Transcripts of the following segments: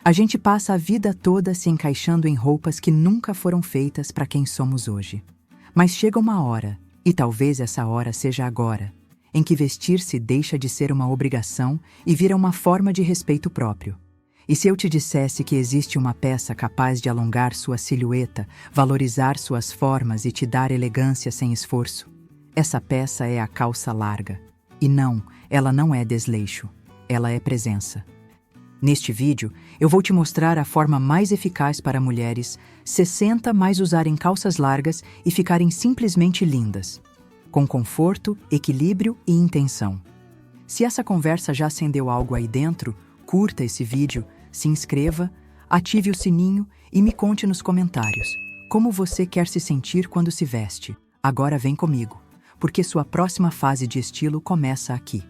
A gente passa a vida toda se encaixando em roupas que nunca foram feitas para quem somos hoje. Mas chega uma hora, e talvez essa hora seja agora, em que vestir-se deixa de ser uma obrigação e vira uma forma de respeito próprio. E se eu te dissesse que existe uma peça capaz de alongar sua silhueta, valorizar suas formas e te dar elegância sem esforço? Essa peça é a calça larga. E não, ela não é desleixo, ela é presença. Neste vídeo, eu vou te mostrar a forma mais eficaz para mulheres 60 mais usarem calças largas e ficarem simplesmente lindas, com conforto, equilíbrio e intenção. Se essa conversa já acendeu algo aí dentro, curta esse vídeo, se inscreva, ative o sininho e me conte nos comentários como você quer se sentir quando se veste. Agora vem comigo, porque sua próxima fase de estilo começa aqui.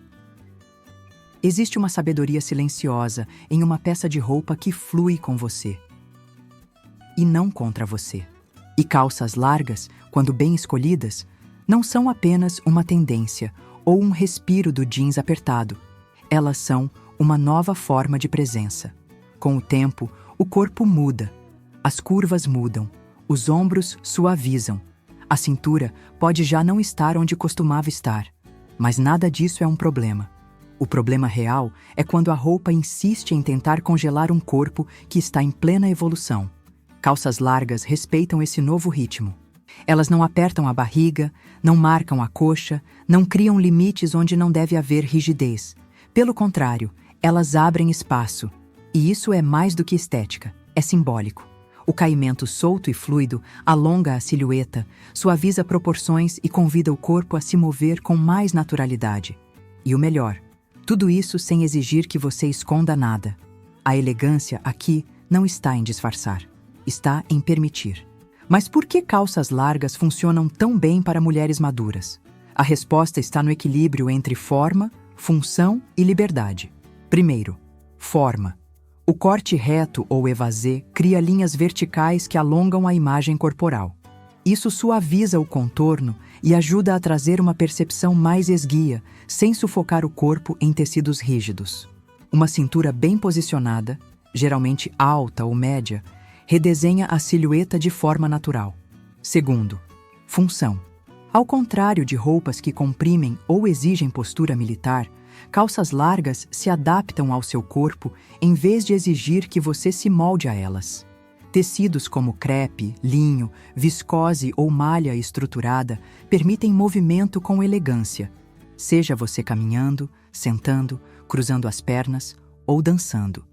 Existe uma sabedoria silenciosa em uma peça de roupa que flui com você e não contra você. E calças largas, quando bem escolhidas, não são apenas uma tendência ou um respiro do jeans apertado. Elas são uma nova forma de presença. Com o tempo, o corpo muda, as curvas mudam, os ombros suavizam, a cintura pode já não estar onde costumava estar, mas nada disso é um problema. O problema real é quando a roupa insiste em tentar congelar um corpo que está em plena evolução. Calças largas respeitam esse novo ritmo. Elas não apertam a barriga, não marcam a coxa, não criam limites onde não deve haver rigidez. Pelo contrário, elas abrem espaço. E isso é mais do que estética, é simbólico. O caimento solto e fluido alonga a silhueta, suaviza proporções e convida o corpo a se mover com mais naturalidade. E o melhor, tudo isso sem exigir que você esconda nada. A elegância aqui não está em disfarçar, está em permitir. Mas por que calças largas funcionam tão bem para mulheres maduras? A resposta está no equilíbrio entre forma, função e liberdade. Primeiro, forma. O corte reto ou évasé cria linhas verticais que alongam a imagem corporal. Isso suaviza o contorno e ajuda a trazer uma percepção mais esguia, sem sufocar o corpo em tecidos rígidos. Uma cintura bem posicionada, geralmente alta ou média, redesenha a silhueta de forma natural. Segundo, função. Ao contrário de roupas que comprimem ou exigem postura militar, calças largas se adaptam ao seu corpo em vez de exigir que você se molde a elas. Tecidos como crepe, linho, viscose ou malha estruturada permitem movimento com elegância, seja você caminhando, sentando, cruzando as pernas ou dançando.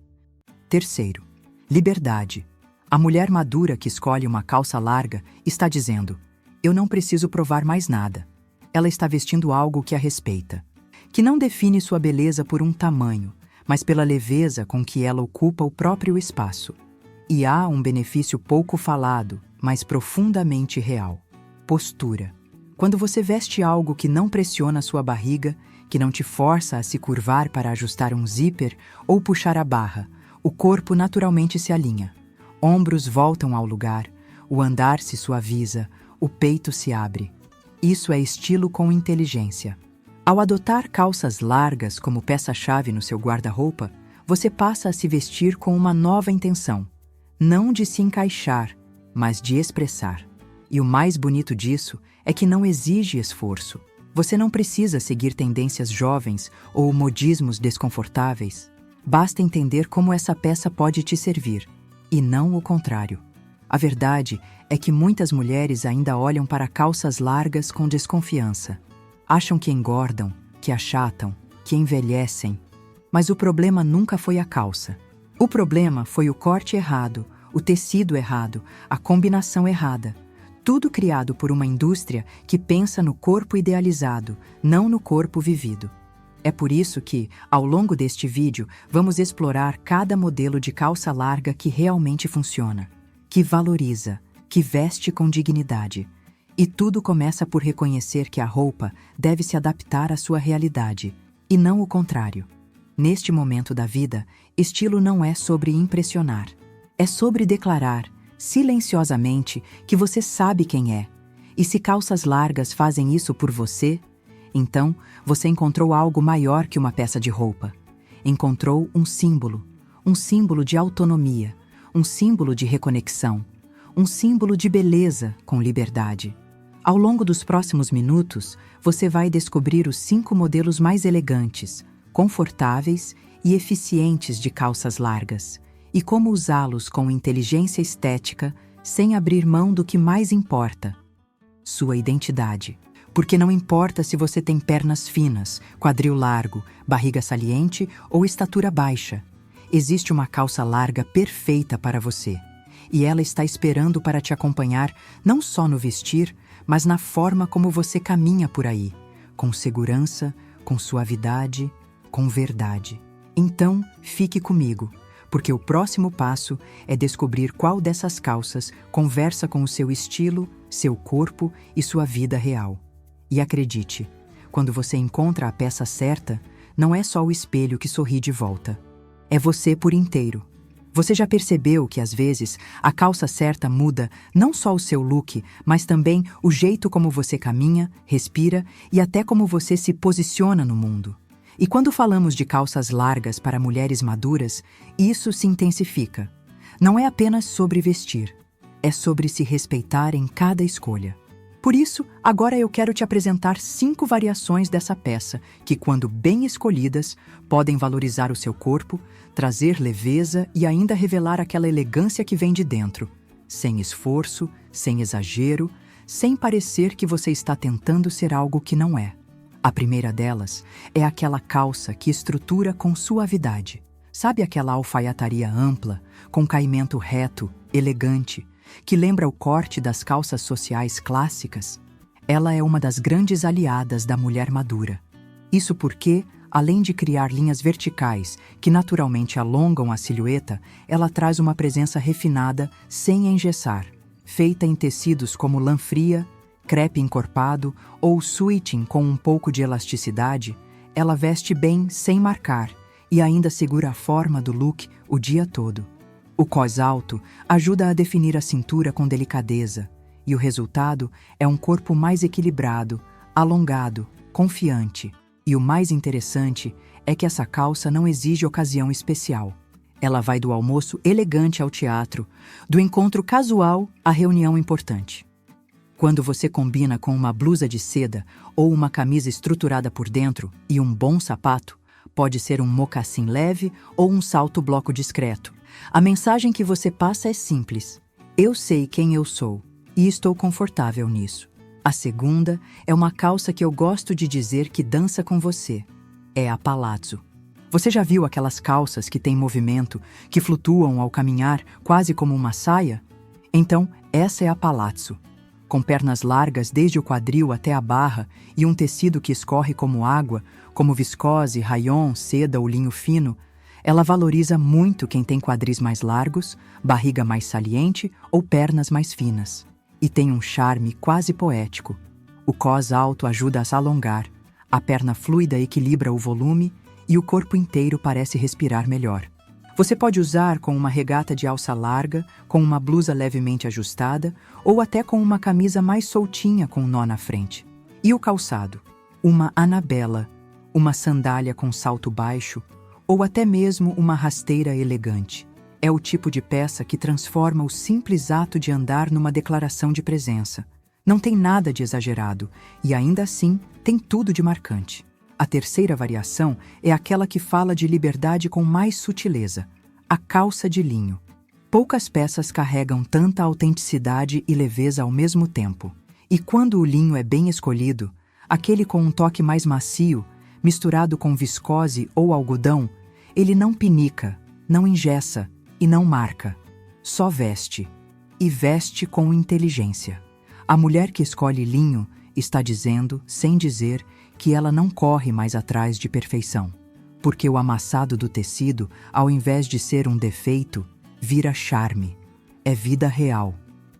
Terceiro, liberdade. A mulher madura que escolhe uma calça larga está dizendo: eu não preciso provar mais nada. Ela está vestindo algo que a respeita, que não define sua beleza por um tamanho, mas pela leveza com que ela ocupa o próprio espaço. E há um benefício pouco falado, mas profundamente real: postura. Quando você veste algo que não pressiona sua barriga, que não te força a se curvar para ajustar um zíper ou puxar a barra, o corpo naturalmente se alinha. Ombros voltam ao lugar, o andar se suaviza, o peito se abre. Isso é estilo com inteligência. Ao adotar calças largas como peça-chave no seu guarda-roupa, você passa a se vestir com uma nova intenção. Não de se encaixar, mas de expressar. E o mais bonito disso é que não exige esforço. Você não precisa seguir tendências jovens ou modismos desconfortáveis. Basta entender como essa peça pode te servir, e não o contrário. A verdade é que muitas mulheres ainda olham para calças largas com desconfiança. Acham que engordam, que achatam, que envelhecem. Mas o problema nunca foi a calça. O problema foi o corte errado, o tecido errado, a combinação errada. Tudo criado por uma indústria que pensa no corpo idealizado, não no corpo vivido. É por isso que, ao longo deste vídeo, vamos explorar cada modelo de calça larga que realmente funciona, que valoriza, que veste com dignidade. E tudo começa por reconhecer que a roupa deve se adaptar à sua realidade, e não o contrário. Neste momento da vida, estilo não é sobre impressionar. É sobre declarar, silenciosamente, que você sabe quem é. E se calças largas fazem isso por você, então você encontrou algo maior que uma peça de roupa. Encontrou um símbolo, um símbolo de autonomia, um símbolo de reconexão, um símbolo de beleza com liberdade. Ao longo dos próximos minutos, você vai descobrir os 5 modelos mais elegantes, confortáveis e eficientes de calças largas, e como usá-los com inteligência estética sem abrir mão do que mais importa: sua identidade. Porque não importa se você tem pernas finas, quadril largo, barriga saliente ou estatura baixa, existe uma calça larga perfeita para você. E ela está esperando para te acompanhar não só no vestir, mas na forma como você caminha por aí, com segurança, com suavidade, com verdade. Então, fique comigo, porque o próximo passo é descobrir qual dessas calças conversa com o seu estilo, seu corpo e sua vida real. E acredite, quando você encontra a peça certa, não é só o espelho que sorri de volta. É você por inteiro. Você já percebeu que, às vezes, a calça certa muda não só o seu look, mas também o jeito como você caminha, respira e até como você se posiciona no mundo? E quando falamos de calças largas para mulheres maduras, isso se intensifica. Não é apenas sobre vestir, é sobre se respeitar em cada escolha. Por isso, agora eu quero te apresentar 5 variações dessa peça que, quando bem escolhidas, podem valorizar o seu corpo, trazer leveza e ainda revelar aquela elegância que vem de dentro, sem esforço, sem exagero, sem parecer que você está tentando ser algo que não é. A primeira delas é aquela calça que estrutura com suavidade. Sabe aquela alfaiataria ampla, com caimento reto, elegante, que lembra o corte das calças sociais clássicas? Ela é uma das grandes aliadas da mulher madura. Isso porque, além de criar linhas verticais que naturalmente alongam a silhueta, ela traz uma presença refinada sem engessar, feita em tecidos como lã fria, crepe encorpado ou suiting com um pouco de elasticidade. Ela veste bem sem marcar e ainda segura a forma do look o dia todo. O cós alto ajuda a definir a cintura com delicadeza, e o resultado é um corpo mais equilibrado, alongado, confiante. E o mais interessante é que essa calça não exige ocasião especial. Ela vai do almoço elegante ao teatro, do encontro casual à reunião importante. Quando você combina com uma blusa de seda ou uma camisa estruturada por dentro e um bom sapato, pode ser um mocassim leve ou um salto bloco discreto. A mensagem que você passa é simples: eu sei quem eu sou e estou confortável nisso. A segunda é uma calça que eu gosto de dizer que dança com você. É a palazzo. Você já viu aquelas calças que têm movimento, que flutuam ao caminhar quase como uma saia? Então, essa é a palazzo. Com pernas largas desde o quadril até a barra e um tecido que escorre como água, como viscose, rayon, seda ou linho fino, ela valoriza muito quem tem quadris mais largos, barriga mais saliente ou pernas mais finas. E tem um charme quase poético. O cós alto ajuda a se alongar, a perna fluida equilibra o volume e o corpo inteiro parece respirar melhor. Você pode usar com uma regata de alça larga, com uma blusa levemente ajustada ou até com uma camisa mais soltinha com um nó na frente. E o calçado? Uma anabela, uma sandália com salto baixo ou até mesmo uma rasteira elegante. É o tipo de peça que transforma o simples ato de andar numa declaração de presença. Não tem nada de exagerado e ainda assim tem tudo de marcante. A terceira variação é aquela que fala de liberdade com mais sutileza, a calça de linho. Poucas peças carregam tanta autenticidade e leveza ao mesmo tempo. E quando o linho é bem escolhido, aquele com um toque mais macio, misturado com viscose ou algodão, ele não pinica, não engessa e não marca. Só veste. E veste com inteligência. A mulher que escolhe linho está dizendo, sem dizer, que ela não corre mais atrás de perfeição. Porque o amassado do tecido, ao invés de ser um defeito, vira charme. É vida real.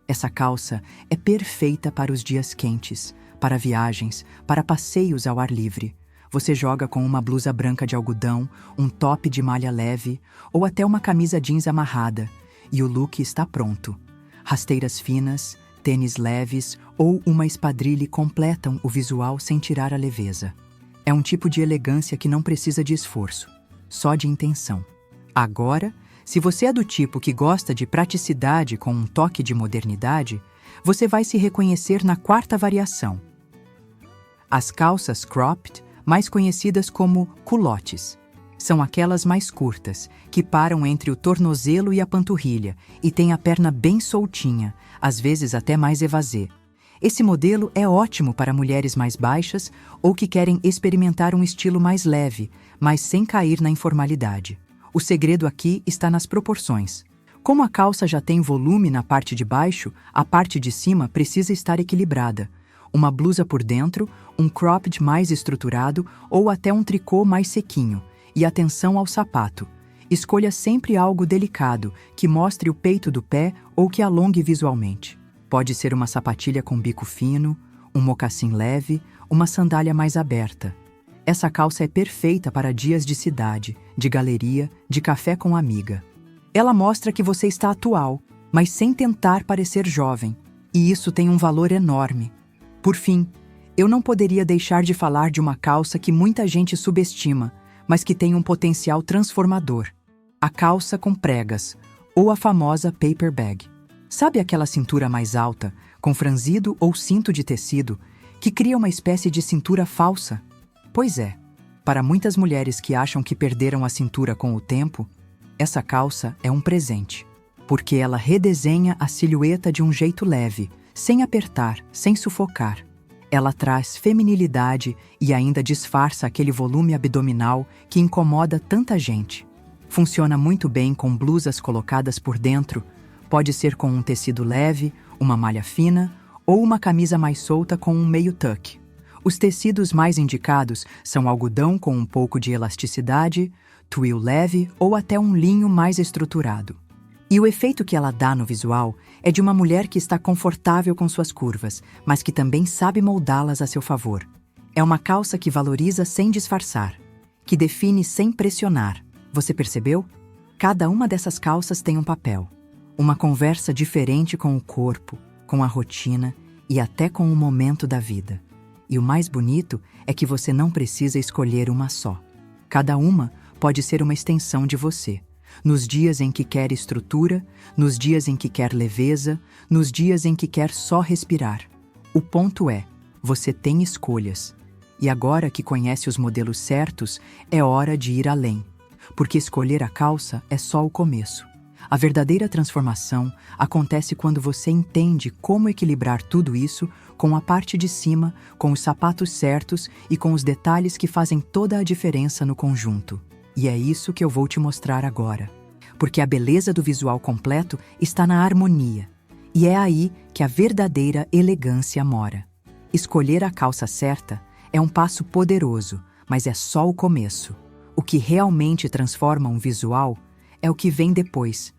Essa calça é perfeita para os dias quentes, para viagens, para passeios ao ar livre. Você joga com uma blusa branca de algodão, um top de malha leve ou até uma camisa jeans amarrada, e o look está pronto. Rasteiras finas, tênis leves ou uma espadrilhe completam o visual sem tirar a leveza. É um tipo de elegância que não precisa de esforço, só de intenção. Agora, se você é do tipo que gosta de praticidade com um toque de modernidade, você vai se reconhecer na quarta variação. As calças cropped, mais conhecidas como culottes. São aquelas mais curtas, que param entre o tornozelo e a panturrilha e têm a perna bem soltinha, às vezes até mais évasée. Esse modelo é ótimo para mulheres mais baixas ou que querem experimentar um estilo mais leve, mas sem cair na informalidade. O segredo aqui está nas proporções. Como a calça já tem volume na parte de baixo, a parte de cima precisa estar equilibrada. Uma blusa por dentro, um cropped mais estruturado ou até um tricô mais sequinho. E atenção ao sapato. Escolha sempre algo delicado, que mostre o peito do pé ou que alongue visualmente. Pode ser uma sapatilha com bico fino, um mocassim leve, uma sandália mais aberta. Essa calça é perfeita para dias de cidade, de galeria, de café com amiga. Ela mostra que você está atual, mas sem tentar parecer jovem, e isso tem um valor enorme. Por fim, eu não poderia deixar de falar de uma calça que muita gente subestima, mas que tem um potencial transformador. A calça com pregas, ou a famosa paper bag. Sabe aquela cintura mais alta, com franzido ou cinto de tecido, que cria uma espécie de cintura falsa? Pois é, para muitas mulheres que acham que perderam a cintura com o tempo, essa calça é um presente, porque ela redesenha a silhueta de um jeito leve, sem apertar, sem sufocar. Ela traz feminilidade e ainda disfarça aquele volume abdominal que incomoda tanta gente. Funciona muito bem com blusas colocadas por dentro, pode ser com um tecido leve, uma malha fina ou uma camisa mais solta com um meio tuck. Os tecidos mais indicados são algodão com um pouco de elasticidade, twill leve ou até um linho mais estruturado. E o efeito que ela dá no visual é de uma mulher que está confortável com suas curvas, mas que também sabe moldá-las a seu favor. É uma calça que valoriza sem disfarçar, que define sem pressionar. Você percebeu? Cada uma dessas calças tem um papel. Uma conversa diferente com o corpo, com a rotina e até com o momento da vida. E o mais bonito é que você não precisa escolher uma só. Cada uma pode ser uma extensão de você. Nos dias em que quer estrutura, nos dias em que quer leveza, nos dias em que quer só respirar. O ponto é, você tem escolhas. E agora que conhece os modelos certos, é hora de ir além. Porque escolher a calça é só o começo. A verdadeira transformação acontece quando você entende como equilibrar tudo isso com a parte de cima, com os sapatos certos e com os detalhes que fazem toda a diferença no conjunto. E é isso que eu vou te mostrar agora. Porque a beleza do visual completo está na harmonia. E é aí que a verdadeira elegância mora. Escolher a calça certa é um passo poderoso, mas é só o começo. O que realmente transforma um visual é o que vem depois.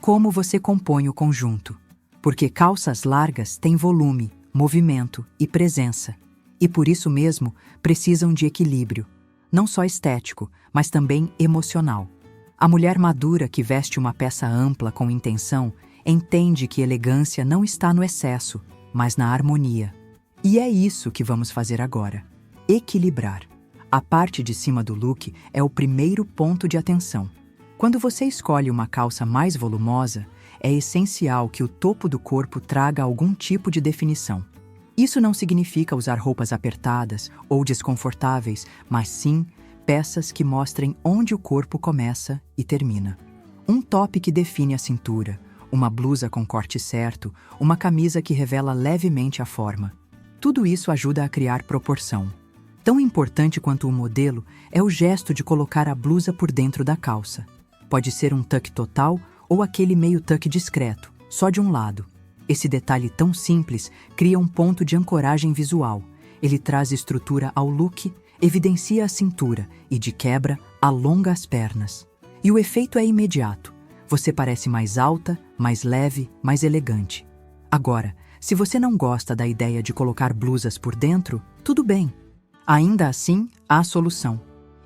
Como você compõe o conjunto. Porque calças largas têm volume, movimento e presença. E por isso mesmo precisam de equilíbrio. Não só estético, mas também emocional. A mulher madura que veste uma peça ampla com intenção entende que elegância não está no excesso, mas na harmonia. E é isso que vamos fazer agora. Equilibrar. A parte de cima do look é o primeiro ponto de atenção. Quando você escolhe uma calça mais volumosa, é essencial que o topo do corpo traga algum tipo de definição. Isso não significa usar roupas apertadas ou desconfortáveis, mas sim peças que mostrem onde o corpo começa e termina. Um top que define a cintura, uma blusa com corte certo, uma camisa que revela levemente a forma. Tudo isso ajuda a criar proporção. Tão importante quanto o modelo é o gesto de colocar a blusa por dentro da calça. Pode ser um tuck total ou aquele meio tuck discreto, só de um lado. Esse detalhe tão simples cria um ponto de ancoragem visual. Ele traz estrutura ao look, evidencia a cintura e, de quebra, alonga as pernas. E o efeito é imediato. Você parece mais alta, mais leve, mais elegante. Agora, se você não gosta da ideia de colocar blusas por dentro, tudo bem. Ainda assim, há solução.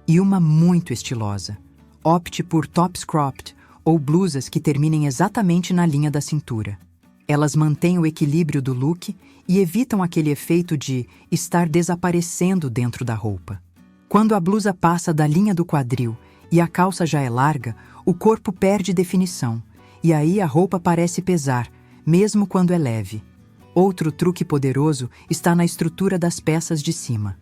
E uma muito estilosa. Opte por tops cropped ou blusas que terminem exatamente na linha da cintura. Elas mantêm o equilíbrio do look e evitam aquele efeito de estar desaparecendo dentro da roupa. Quando a blusa passa da linha do quadril E a calça já é larga, o corpo perde definição, e aí a roupa parece pesar, mesmo quando é leve. Outro truque poderoso está na estrutura das peças de cima.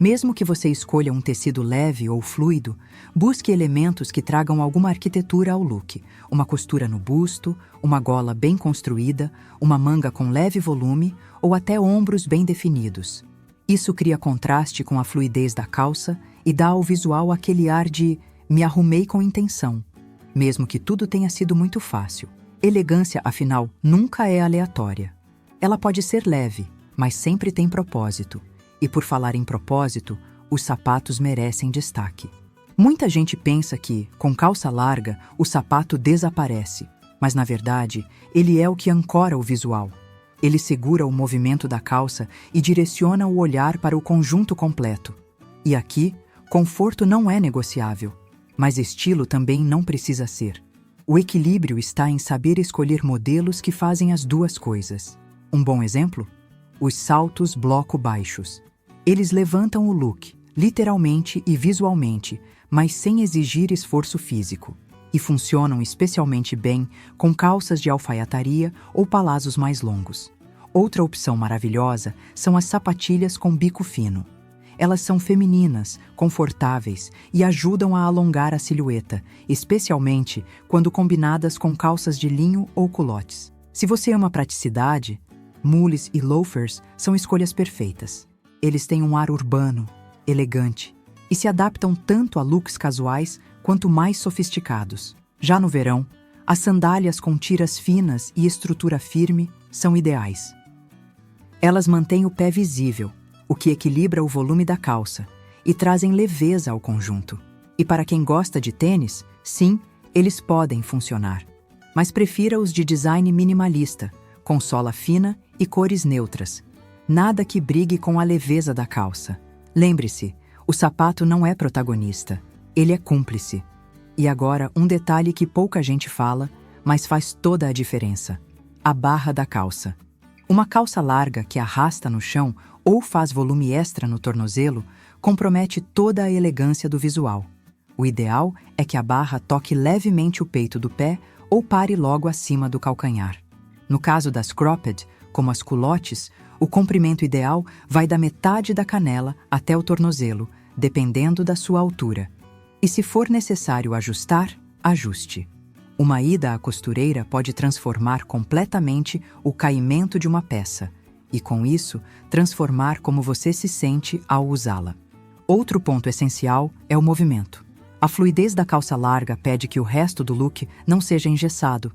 Mesmo que você escolha um tecido leve ou fluido, busque elementos que tragam alguma arquitetura ao look. Uma costura no busto, uma gola bem construída, uma manga com leve volume ou até ombros bem definidos. Isso cria contraste com a fluidez da calça e dá ao visual aquele ar de "me arrumei com intenção", mesmo que tudo tenha sido muito fácil. Elegância, afinal, nunca é aleatória. Ela pode ser leve, mas sempre tem propósito. E por falar em propósito, os sapatos merecem destaque. Muita gente pensa que, com calça larga, o sapato desaparece, mas na verdade, ele é o que ancora o visual. Ele segura o movimento da calça e direciona o olhar para o conjunto completo. E aqui, conforto não é negociável, mas estilo também não precisa ser. O equilíbrio está em saber escolher modelos que fazem as duas coisas. Um bom exemplo? Os saltos bloco baixos. Eles levantam o look, literalmente e visualmente, mas sem exigir esforço físico. E funcionam especialmente bem com calças de alfaiataria ou palazos mais longos. Outra opção maravilhosa são as sapatilhas com bico fino. Elas são femininas, confortáveis e ajudam a alongar a silhueta, especialmente quando combinadas com calças de linho ou culottes. Se você ama praticidade, mules e loafers são escolhas perfeitas. Eles têm um ar urbano, elegante, e se adaptam tanto a looks casuais quanto mais sofisticados. Já no verão, as sandálias com tiras finas e estrutura firme são ideais. Elas mantêm o pé visível, o que equilibra o volume da calça, e trazem leveza ao conjunto. E para quem gosta de tênis, sim, eles podem funcionar. Mas prefira os de design minimalista, com sola fina e cores neutras. Nada que brigue com a leveza da calça. Lembre-se, o sapato não é protagonista, ele é cúmplice. E agora, um detalhe que pouca gente fala, mas faz toda a diferença: a barra da calça. Uma calça larga que arrasta no chão ou faz volume extra no tornozelo compromete toda a elegância do visual. O ideal é que a barra toque levemente o peito do pé ou pare logo acima do calcanhar. No caso das cropped, como as culottes, o comprimento ideal vai da metade da canela até o tornozelo, dependendo da sua altura. E se for necessário ajustar, ajuste. Uma ida à costureira pode transformar completamente o caimento de uma peça e, com isso, transformar como você se sente ao usá-la. Outro ponto essencial é o movimento. A fluidez da calça larga pede que o resto do look não seja engessado.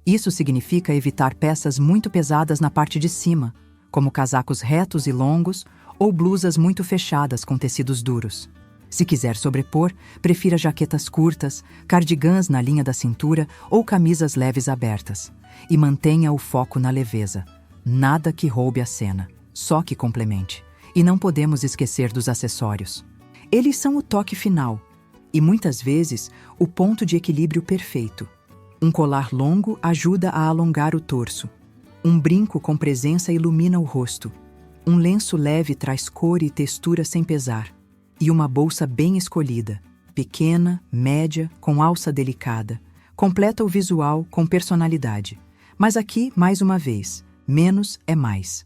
Isso significa evitar peças muito pesadas na parte de cima, como casacos retos e longos ou blusas muito fechadas com tecidos duros. Se quiser sobrepor, prefira jaquetas curtas, cardigans na linha da cintura ou camisas leves abertas. E mantenha o foco na leveza. Nada que roube a cena, só que complemente. E não podemos esquecer dos acessórios. Eles são o toque final e, muitas vezes, o ponto de equilíbrio perfeito. Um colar longo ajuda a alongar o torso. Um brinco com presença ilumina o rosto. Um lenço leve traz cor e textura sem pesar. E uma bolsa bem escolhida, pequena, média, com alça delicada, completa o visual com personalidade. Mas aqui, mais uma vez, menos é mais.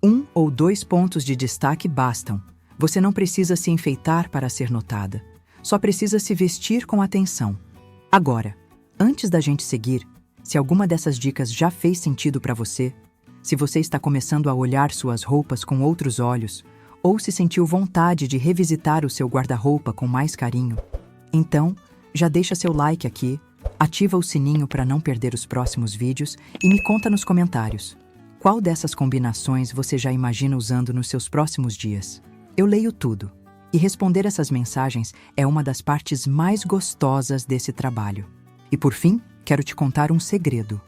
1 ou 2 pontos de destaque bastam. Você não precisa se enfeitar para ser notada. Só precisa se vestir com atenção. Agora, antes da gente seguir, se alguma dessas dicas já fez sentido para você, se você está começando a olhar suas roupas com outros olhos, ou se sentiu vontade de revisitar o seu guarda-roupa com mais carinho, então já deixa seu like aqui, ativa o sininho para não perder os próximos vídeos e me conta nos comentários. Qual dessas combinações você já imagina usando nos seus próximos dias? Eu leio tudo, e responder essas mensagens é uma das partes mais gostosas desse trabalho. E por fim, quero te contar um segredo.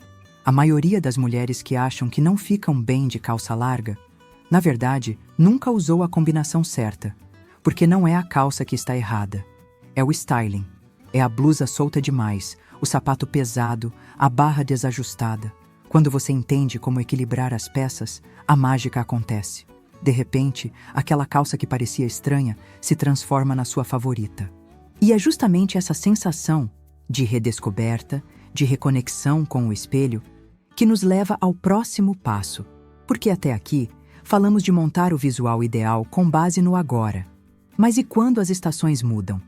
A maioria das mulheres que acham que não ficam bem de calça larga, na verdade, nunca usou a combinação certa, porque não é a calça que está errada. É o styling. É a blusa solta demais, o sapato pesado, a barra desajustada. Quando você entende como equilibrar as peças, a mágica acontece. De repente, aquela calça que parecia estranha se transforma na sua favorita. E é justamente essa sensação de redescoberta, de reconexão com o espelho, que nos leva ao próximo passo, porque até aqui falamos de montar o visual ideal com base no agora. Mas e quando as estações mudam?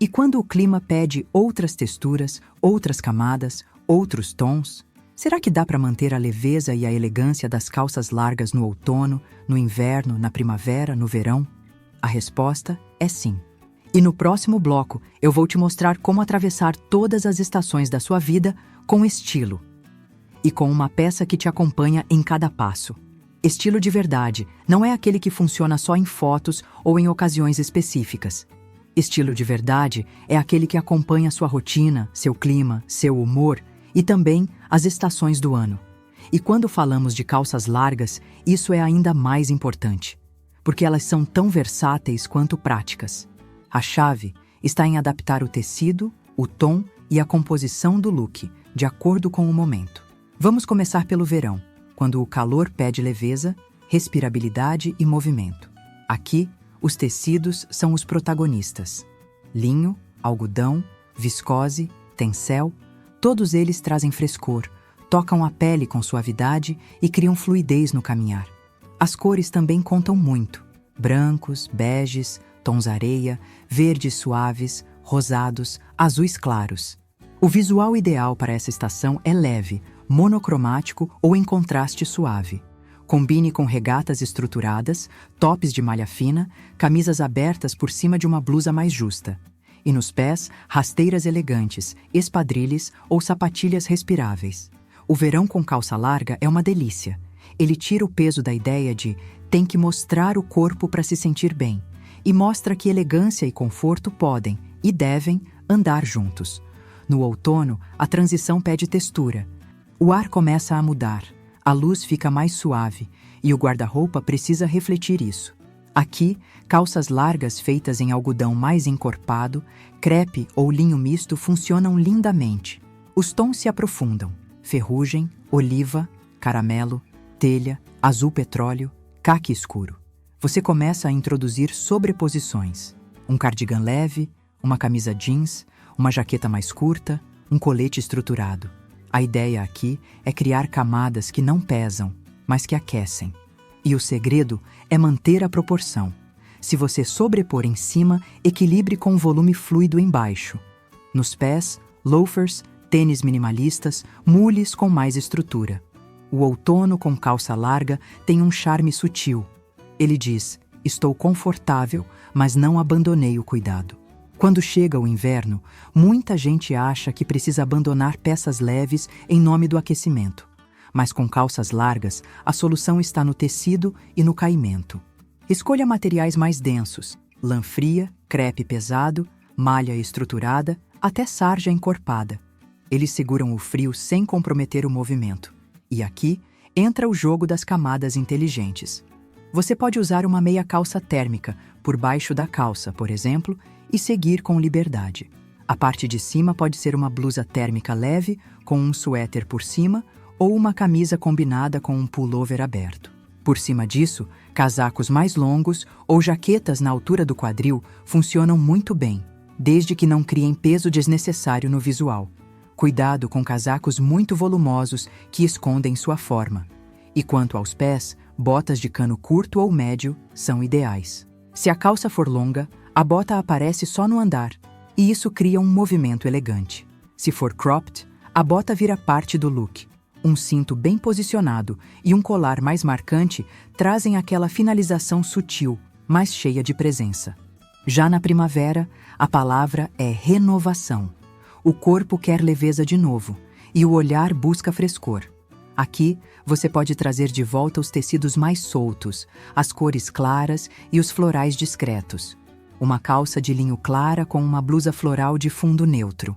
E quando o clima pede outras texturas, outras camadas, outros tons? Será que dá para manter a leveza e a elegância das calças largas no outono, no inverno, na primavera, no verão? A resposta é sim. E no próximo bloco eu vou te mostrar como atravessar todas as estações da sua vida com estilo. E com uma peça que te acompanha em cada passo. Estilo de verdade não é aquele que funciona só em fotos ou em ocasiões específicas. Estilo de verdade é aquele que acompanha sua rotina, seu clima, seu humor e também as estações do ano. E quando falamos de calças largas, isso é ainda mais importante, porque elas são tão versáteis quanto práticas. A chave está em adaptar o tecido, o tom e a composição do look, de acordo com o momento. Vamos começar pelo verão, quando o calor pede leveza, respirabilidade e movimento. Aqui, os tecidos são os protagonistas. Linho, algodão, viscose, tencel, todos eles trazem frescor, tocam a pele com suavidade e criam fluidez no caminhar. As cores também contam muito. Brancos, beges, tons areia, verdes suaves, rosados, azuis claros. O visual ideal para essa estação é leve, monocromático ou em contraste suave. Combine com regatas estruturadas, tops de malha fina, camisas abertas por cima de uma blusa mais justa. E nos pés, rasteiras elegantes, espadrilhes ou sapatilhas respiráveis. O verão com calça larga é uma delícia. Ele tira o peso da ideia de tem que mostrar o corpo para se sentir bem e mostra que elegância e conforto podem e devem andar juntos. No outono, a transição pede textura. O ar começa a mudar, a luz fica mais suave e o guarda-roupa precisa refletir isso. Aqui, calças largas feitas em algodão mais encorpado, crepe ou linho misto funcionam lindamente. Os tons se aprofundam: ferrugem, oliva, caramelo, telha, azul petróleo, caqui escuro. Você começa a introduzir sobreposições. Um cardigan leve, uma camisa jeans, uma jaqueta mais curta, um colete estruturado. A ideia aqui é criar camadas que não pesam, mas que aquecem. E o segredo é manter a proporção. Se você sobrepor em cima, equilibre com o volume fluido embaixo. Nos pés, loafers, tênis minimalistas, mules com mais estrutura. O outono com calça larga tem um charme sutil. Ele diz: estou confortável, mas não abandonei o cuidado. Quando chega o inverno, muita gente acha que precisa abandonar peças leves em nome do aquecimento. Mas com calças largas, a solução está no tecido e no caimento. Escolha materiais mais densos: lã fria, crepe pesado, malha estruturada, até sarja encorpada. Eles seguram o frio sem comprometer o movimento. E aqui entra o jogo das camadas inteligentes. Você pode usar uma meia calça térmica por baixo da calça, por exemplo, e seguir com liberdade. A parte de cima pode ser uma blusa térmica leve, com um suéter por cima, ou uma camisa combinada com um pullover aberto. Por cima disso, casacos mais longos ou jaquetas na altura do quadril funcionam muito bem, desde que não criem peso desnecessário no visual. Cuidado com casacos muito volumosos que escondem sua forma. E quanto aos pés, botas de cano curto ou médio são ideais. Se a calça for longa, a bota aparece só no andar, e isso cria um movimento elegante. Se for cropped, a bota vira parte do look. Um cinto bem posicionado e um colar mais marcante trazem aquela finalização sutil, mais cheia de presença. Já na primavera, a palavra é renovação. O corpo quer leveza de novo, e o olhar busca frescor. Aqui, você pode trazer de volta os tecidos mais soltos, as cores claras e os florais discretos. Uma calça de linho clara com uma blusa floral de fundo neutro.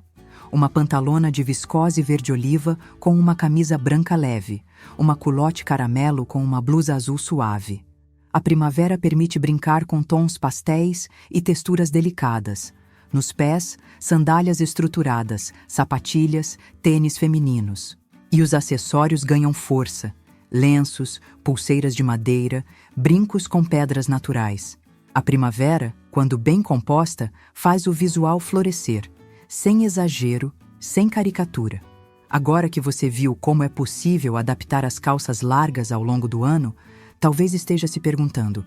Uma pantalona de viscose verde-oliva com uma camisa branca leve. Uma culotte caramelo com uma blusa azul suave. A primavera permite brincar com tons pastéis e texturas delicadas. Nos pés, sandálias estruturadas, sapatilhas, tênis femininos. E os acessórios ganham força: lenços, pulseiras de madeira, brincos com pedras naturais. A primavera, quando bem composta, faz o visual florescer, sem exagero, sem caricatura. Agora que você viu como é possível adaptar as calças largas ao longo do ano, talvez esteja se perguntando: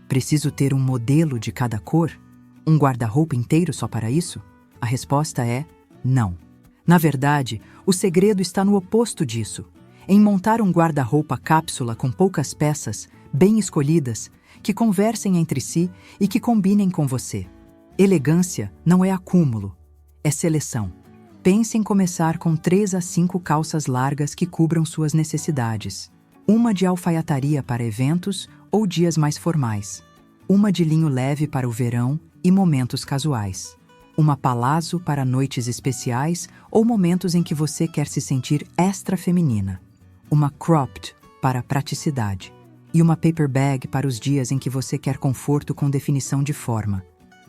preciso ter um modelo de cada cor? Um guarda-roupa inteiro só para isso? A resposta é não. Na verdade, o segredo está no oposto disso, em montar um guarda-roupa cápsula com poucas peças, bem escolhidas, que conversem entre si e que combinem com você. Elegância não é acúmulo, é seleção. Pense em começar com 3 a 5 calças largas que cubram suas necessidades. Uma de alfaiataria para eventos ou dias mais formais. Uma de linho leve para o verão e momentos casuais. Uma palazzo para noites especiais ou momentos em que você quer se sentir extra feminina. Uma cropped para praticidade. E uma paper bag para os dias em que você quer conforto com definição de forma.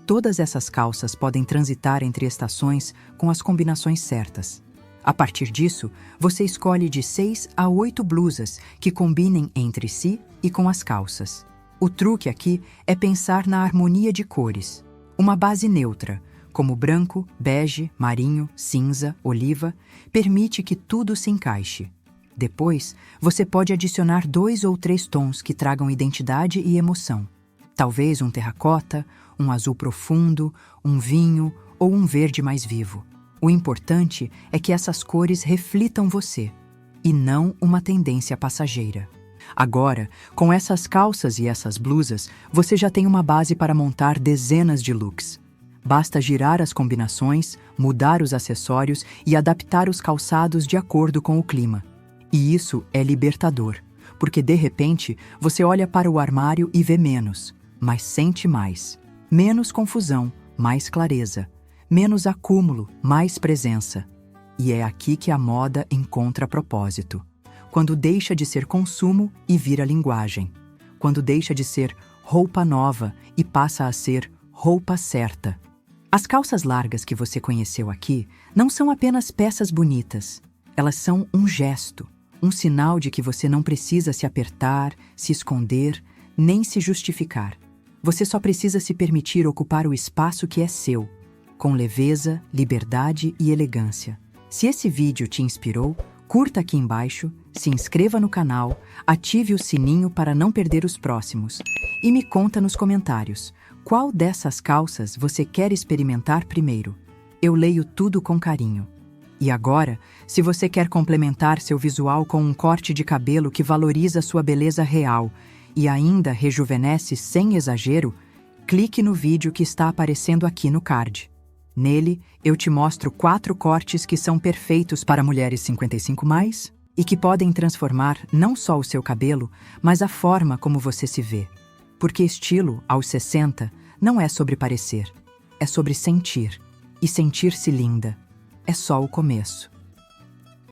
Todas essas calças podem transitar entre estações com as combinações certas. A partir disso, você escolhe de 6 a 8 blusas que combinem entre si e com as calças. O truque aqui é pensar na harmonia de cores. Uma base neutra, como branco, bege, marinho, cinza, oliva, permite que tudo se encaixe. Depois, você pode adicionar 2 ou 3 tons que tragam identidade e emoção. Talvez um terracota, um azul profundo, um vinho ou um verde mais vivo. O importante é que essas cores reflitam você, e não uma tendência passageira. Agora, com essas calças e essas blusas, você já tem uma base para montar dezenas de looks. Basta girar as combinações, mudar os acessórios e adaptar os calçados de acordo com o clima. E isso é libertador, porque de repente você olha para o armário e vê menos, mas sente mais. Menos confusão, mais clareza. Menos acúmulo, mais presença. E é aqui que a moda encontra propósito. Quando deixa de ser consumo e vira linguagem. Quando deixa de ser roupa nova e passa a ser roupa certa. As calças largas que você conheceu aqui não são apenas peças bonitas. Elas são um gesto, um sinal de que você não precisa se apertar, se esconder, nem se justificar. Você só precisa se permitir ocupar o espaço que é seu, com leveza, liberdade e elegância. Se esse vídeo te inspirou, curta aqui embaixo, se inscreva no canal, ative o sininho para não perder os próximos e me conta nos comentários qual dessas calças você quer experimentar primeiro. Eu leio tudo com carinho. E agora, se você quer complementar seu visual com um corte de cabelo que valoriza sua beleza real e ainda rejuvenesce sem exagero, clique no vídeo que está aparecendo aqui no card. Nele, eu te mostro 4 cortes que são perfeitos para mulheres 55+, e que podem transformar não só o seu cabelo, mas a forma como você se vê. Porque estilo, aos 60, não é sobre parecer, é sobre sentir. E sentir-se linda é só o começo.